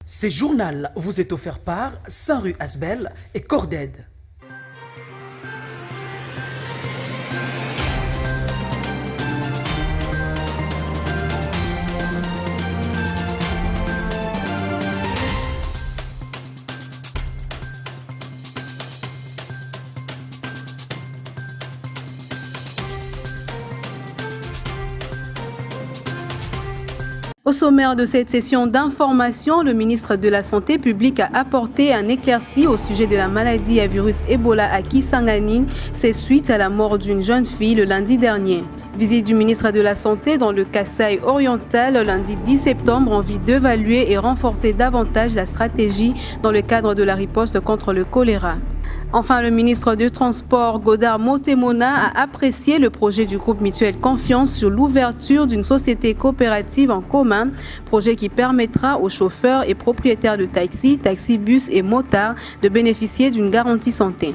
Ce journal vous est offert par Saint-Rue Asbel et Corded. Au sommaire de cette session d'information, le ministre de la Santé publique a apporté un éclairci au sujet de la maladie à virus Ebola à Kisangani. C'est suite à la mort d'une jeune fille le lundi dernier. Visite du ministre de la Santé dans le Kasaï oriental le lundi 10 septembre en vue d'évaluer et renforcer davantage la stratégie dans le cadre de la riposte contre le choléra. Enfin, le ministre du Transport, Godard Motemona, a apprécié le projet du groupe Mutuelle Confiance sur l'ouverture d'une société coopérative en commun, projet qui permettra aux chauffeurs et propriétaires de taxis, taxibus et motards de bénéficier d'une garantie santé.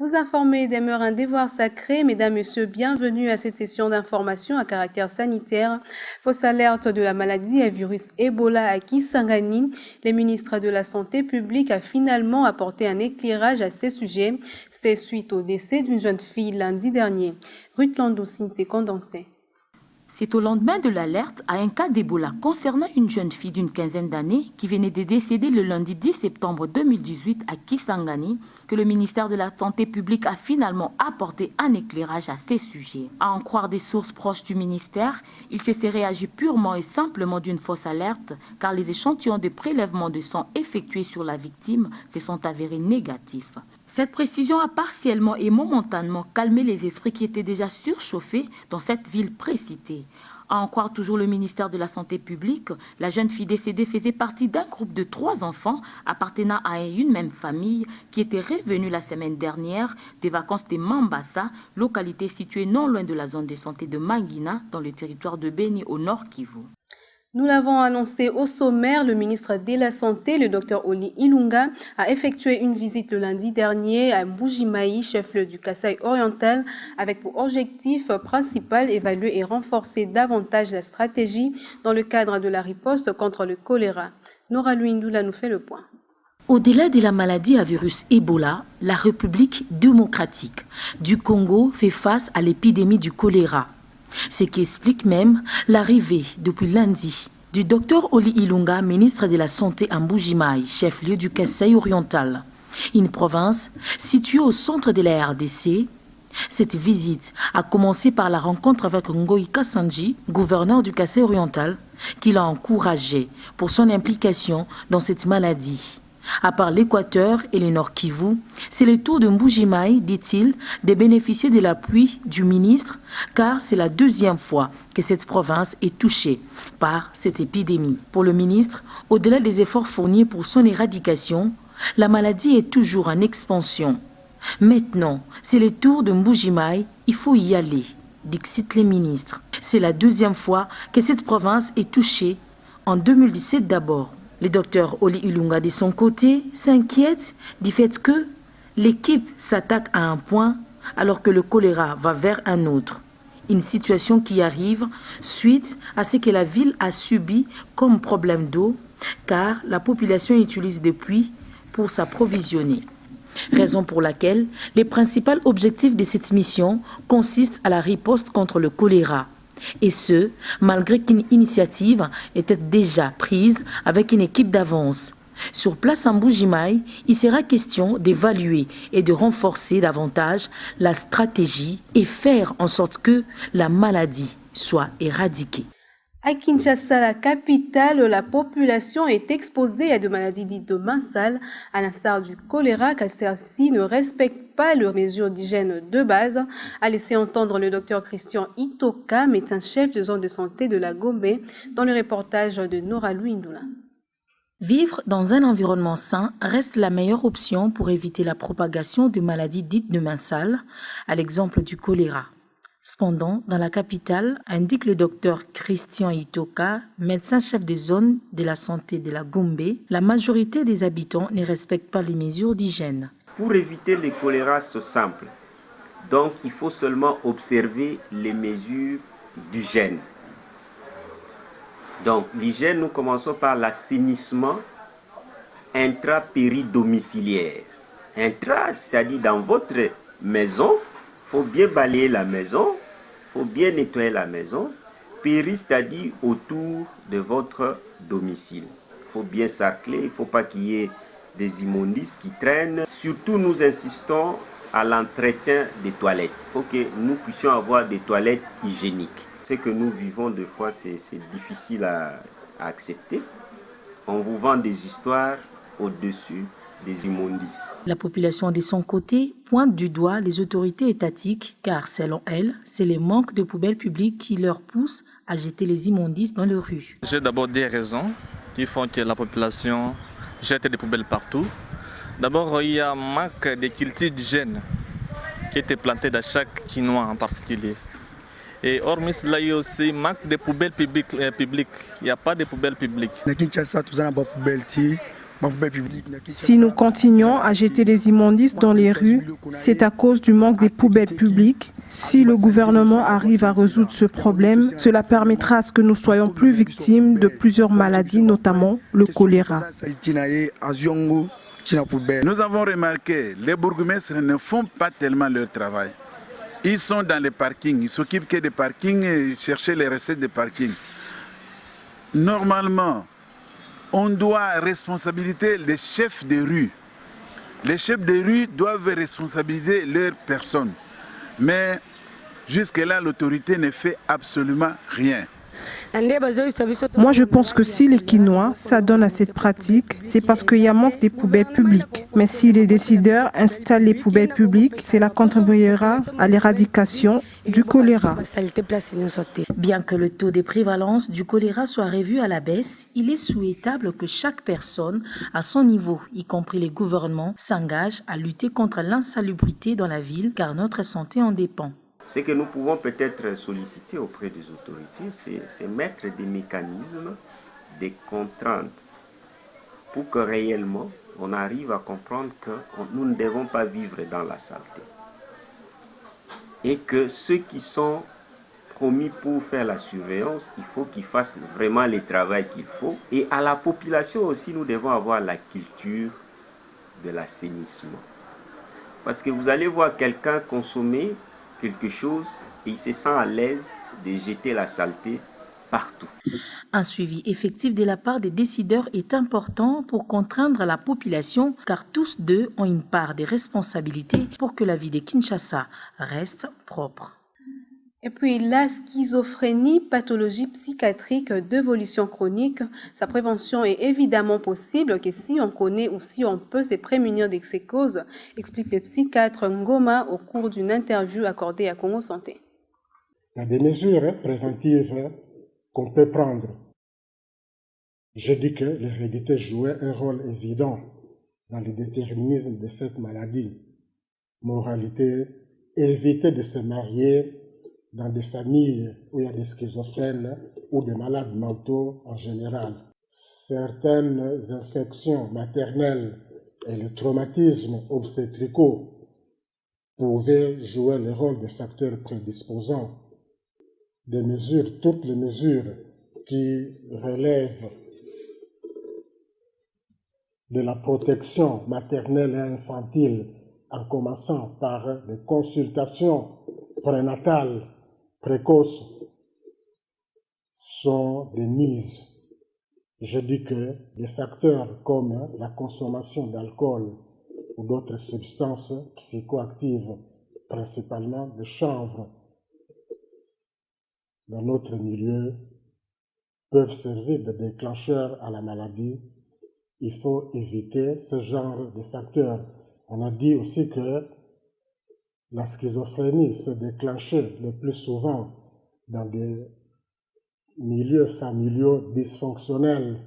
Vous informer demeure un devoir sacré. Mesdames, Messieurs, bienvenue à cette session d'information à caractère sanitaire. Fausse alerte de la maladie à virus Ebola à Kisangani. Le ministre de la Santé publique a finalement apporté un éclairage à ces sujets. C'est suite au décès d'une jeune fille lundi dernier. Ruth Landoucine s'est condensée. C'est au lendemain de l'alerte à un cas d'Ebola concernant une jeune fille d'une quinzaine d'années qui venait de décéder le lundi 10 septembre 2018 à Kisangani que le ministère de la Santé publique a finalement apporté un éclairage à ces sujets. À en croire des sources proches du ministère, il s'est réagi purement et simplement d'une fausse alerte car les échantillons de prélèvement de sang effectués sur la victime se sont avérés négatifs. Cette précision a partiellement et momentanément calmé les esprits qui étaient déjà surchauffés dans cette ville précitée. À en croire toujours le ministère de la Santé publique, la jeune fille décédée faisait partie d'un groupe de 3 enfants appartenant à une même famille qui était revenue la semaine dernière des vacances de Mambasa, localité située non loin de la zone de santé de Mangina dans le territoire de Beni au nord Kivu. Nous l'avons annoncé au sommaire, le ministre de la Santé, le Dr Oli Ilunga, a effectué une visite le lundi dernier à Mbujimayi, chef-lieu du Kasaï oriental, avec pour objectif principal évaluer et renforcer davantage la stratégie dans le cadre de la riposte contre le choléra. Nora Luindula nous fait le point. Au-delà de la maladie à virus Ebola, la République démocratique du Congo fait face à l'épidémie du choléra. Ce qui explique même l'arrivée depuis lundi du Dr Oli Ilunga, ministre de la Santé à Mbujimayi, chef-lieu du Kasaï oriental, une province située au centre de la RDC. Cette visite a commencé par la rencontre avec Ngoï Kassanji, gouverneur du Kasaï oriental, qui l'a encouragé pour son implication dans cette maladie. À part l'Équateur et le Nord Kivu, c'est le tour de Mbujimayi, dit-il, de bénéficier de l'appui du ministre, car c'est la deuxième fois que cette province est touchée par cette épidémie. Pour le ministre, au-delà des efforts fournis pour son éradication, la maladie est toujours en expansion. Maintenant, c'est le tour de Mbujimayi, il faut y aller, dixit le ministre. C'est la deuxième fois que cette province est touchée, en 2017 d'abord. Le docteur Oli Ilunga, de son côté, s'inquiète du fait que l'équipe s'attaque à un point alors que le choléra va vers un autre. Une situation qui arrive suite à ce que la ville a subi comme problème d'eau, car la population utilise des puits pour s'approvisionner. Raison pour laquelle les principaux objectifs de cette mission consistent à la riposte contre le choléra. Et ce, malgré qu'une initiative était déjà prise avec une équipe d'avance. Sur place à Mbujimayi, il sera question d'évaluer et de renforcer davantage la stratégie et faire en sorte que la maladie soit éradiquée. À Kinshasa, la capitale, la population est exposée à des maladies dites de massales, à l'instar du choléra, car celle-ci ne respecte pas les mesures d'hygiène de base, a laissé entendre le docteur Christian Itoka, médecin-chef de zone de santé de la Gombe, dans le reportage de Nora Luindula. Vivre dans un environnement sain reste la meilleure option pour éviter la propagation de maladies dites de massales, à l'exemple du choléra. Cependant, dans la capitale, indique le docteur Christian Itoka, médecin-chef de zone de la santé de la Gombe, la majorité des habitants ne respectent pas les mesures d'hygiène. Pour éviter le choléra, c'est simple. Donc, il faut seulement observer les mesures d'hygiène. Donc l'hygiène, nous commençons par l'assainissement intra-péridomiciliaire. Intra, c'est-à-dire dans votre maison, il faut bien balayer la maison, il faut bien nettoyer la maison. Péri, c'est-à-dire autour de votre domicile. Il faut bien sarcler, il ne faut pas qu'il y ait des immondices qui traînent. Surtout, nous insistons à l'entretien des toilettes. Il faut que nous puissions avoir des toilettes hygiéniques. Ce que nous vivons, des fois, c'est difficile à accepter. On vous vend des histoires au-dessus des immondices. La population de son côté pointe du doigt les autorités étatiques car selon elle, c'est les manques de poubelles publiques qui leur poussent à jeter les immondices dans les rues. J'ai d'abord des raisons qui font que la population jette des poubelles partout. D'abord, il y a un manque de culture d'hygiène qui était planté dans chaque Quinois en particulier. Et hormis cela, il y a aussi un manque de poubelles publiques. Il n'y a pas de poubelles publiques. Si nous continuons à jeter les immondices dans les rues, c'est à cause du manque des poubelles publiques. Si le gouvernement arrive à résoudre ce problème, cela permettra à ce que nous soyons plus victimes de plusieurs maladies, notamment le choléra. Nous avons remarqué que les bourgmestres ne font pas tellement leur travail. Ils sont dans les parkings, ils s'occupent que des parkings et chercher les recettes des parkings. Normalement, on doit responsabiliser les chefs de rue. Les chefs de rue doivent responsabiliser leurs personnes. Mais jusque-là, l'autorité ne fait absolument rien. Moi, je pense que si les Quinois s'adonnent à cette pratique, c'est parce qu'il y a manque des poubelles publiques. Mais si les décideurs installent les poubelles publiques, cela contribuera à l'éradication du choléra. Bien que le taux de prévalence du choléra soit revu à la baisse, il est souhaitable que chaque personne, à son niveau, y compris les gouvernements, s'engage à lutter contre l'insalubrité dans la ville, car notre santé en dépend. Ce que nous pouvons peut-être solliciter auprès des autorités, c'est mettre des mécanismes, des contraintes, pour que réellement on arrive à comprendre que nous ne devons pas vivre dans la saleté. Et que ceux qui sont promis pour faire la surveillance, il faut qu'ils fassent vraiment le travail qu'il faut. Et à la population aussi, nous devons avoir la culture de l'assainissement. Parce que vous allez voir quelqu'un consommer quelque chose et il se sent à l'aise de jeter la saleté partout. Un suivi effectif de la part des décideurs est important pour contraindre la population car tous deux ont une part de responsabilité pour que la vie de Kinshasa reste propre. Et puis la schizophrénie, pathologie psychiatrique d'évolution chronique, sa prévention est évidemment possible que si on connaît ou si on peut se prémunir de ces causes, explique le psychiatre Ngoma au cours d'une interview accordée à Congo Santé. Il y a des mesures préventives qu'on peut prendre. Je dis que l'hérédité jouait un rôle évident dans le déterminisme de cette maladie. Moralité, éviter de se marier dans des familles où il y a des schizophrènes ou des malades mentaux en général. Certaines infections maternelles et les traumatismes obstétricaux pouvaient jouer le rôle de facteurs prédisposants. Des mesures, toutes les mesures qui relèvent de la protection maternelle et infantile, en commençant par les consultations prénatales précoces, sont des mises. Je dis que des facteurs comme la consommation d'alcool ou d'autres substances psychoactives, principalement le chanvre, dans notre milieu, peuvent servir de déclencheurs à la maladie. Il faut éviter ce genre de facteurs. On a dit aussi que la schizophrénie se déclenchait le plus souvent dans des milieux familiaux dysfonctionnels,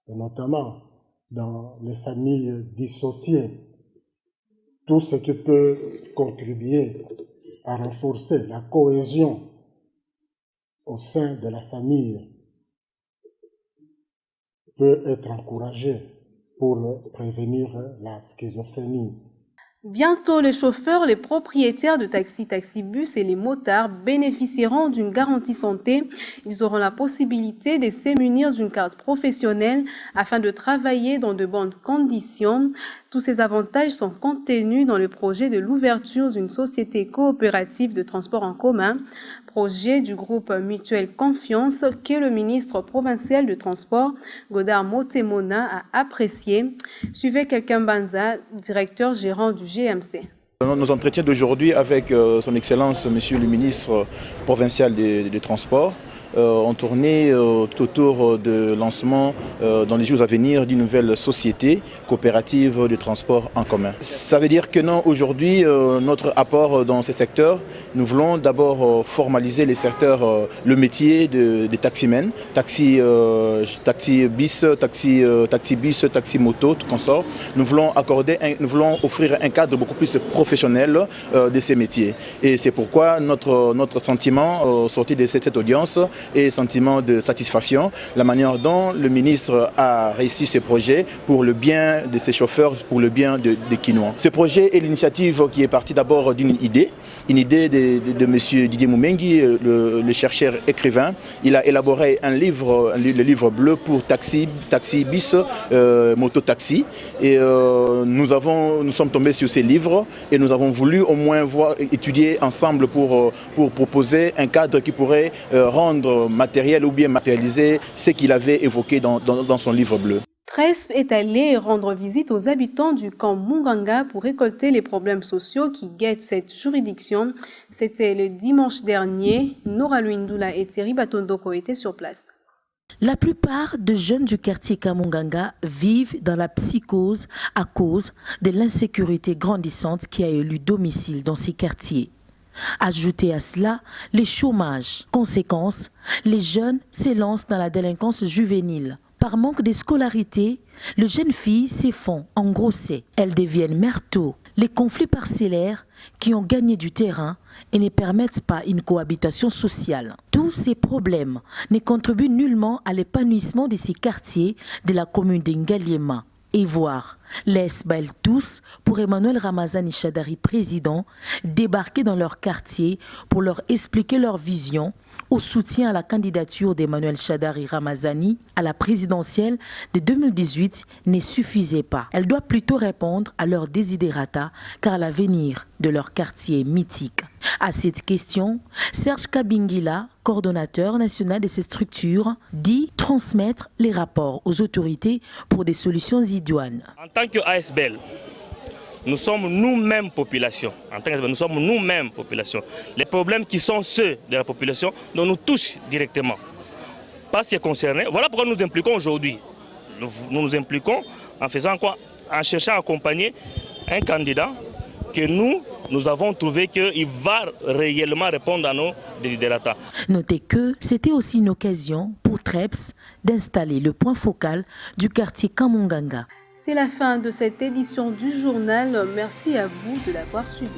et notamment dans les familles dissociées. Tout ce qui peut contribuer à renforcer la cohésion au sein de la famille peut être encouragé pour prévenir la schizophrénie. Bientôt, les chauffeurs, les propriétaires de taxi-bus et les motards bénéficieront d'une garantie santé. Ils auront la possibilité de se munir d'une carte professionnelle afin de travailler dans de bonnes conditions. Tous ces avantages sont contenus dans le projet de l'ouverture d'une société coopérative de transport en commun, projet du groupe Mutuelle Confiance que le ministre provincial de Transport, Godard Motemona, a apprécié. Suivez quelqu'un Banza, directeur gérant du GMC. Nos entretiens d'aujourd'hui avec son Excellence, Monsieur le ministre provincial des Transports, ont tourné tout autour de lancement dans les jours à venir d'une nouvelle société coopérative de transport en commun. Ça veut dire que non, aujourd'hui, notre apport dans ces secteurs, nous voulons d'abord formaliser les secteurs, le métier des taximens, taxi bis, taxi bus, taxi moto, tout consort. Nous voulons offrir un cadre beaucoup plus professionnel de ces métiers. Et c'est pourquoi notre sentiment sorti de cette audience et sentiment de satisfaction, la manière dont le ministre a réussi ce projet pour le bien de ses chauffeurs, pour le bien de Kinois. Ce projet est l'initiative qui est partie d'abord d'une idée, de M. Didier Moumengi, le chercheur écrivain. Il a élaboré le livre bleu pour taxi bis, moto-taxi. Et nous sommes tombés sur ces livres et nous avons voulu au moins étudier ensemble pour proposer un cadre qui pourrait rendre matériel ou bien matérialiser ce qu'il avait évoqué dans son livre bleu. Tresp est allé rendre visite aux habitants du camp Munganga pour récolter les problèmes sociaux qui guettent cette juridiction. C'était le dimanche dernier. Nora Luindula et Thierry Batondoko étaient sur place. La plupart des jeunes du quartier Kamunganga vivent dans la psychose à cause de l'insécurité grandissante qui a élu domicile dans ces quartiers. Ajoutez à cela les chômages. Conséquence, les jeunes s'élancent dans la délinquance juvénile. Par manque de scolarité, les jeunes filles se font engrosser. Elles deviennent mères tôt. Les conflits parcellaires qui ont gagné du terrain et ne permettent pas une cohabitation sociale. Tous ces problèmes ne contribuent nullement à l'épanouissement de ces quartiers de la commune d'Ngaliema. Et voir les Sbaël tous pour Emmanuel Ramazani Chadari, président, débarquer dans leur quartier pour leur expliquer leur vision au soutien à la candidature d'Emmanuel Chadari Ramazani à la présidentielle de 2018 ne suffisait pas. Elle doit plutôt répondre à leurs desiderata car l'avenir de leur quartier est mythique. À cette question, Serge Kabingila, coordonnateur national de ces structures, dit transmettre les rapports aux autorités pour des solutions idoines. En tant que ASBL, nous sommes nous-mêmes population. En tant que nous sommes nous-mêmes population. Les problèmes qui sont ceux de la population nous touchent directement. Pas ce qui est concerné. Voilà pourquoi nous nous impliquons aujourd'hui. Nous nous impliquons en faisant quoi? En cherchant à accompagner un candidat que nous avons trouvé qu'il va réellement répondre à nos desiderata. Notez que c'était aussi une occasion pour Treps d'installer le point focal du quartier Kamunganga. C'est la fin de cette édition du journal. Merci à vous de l'avoir suivi.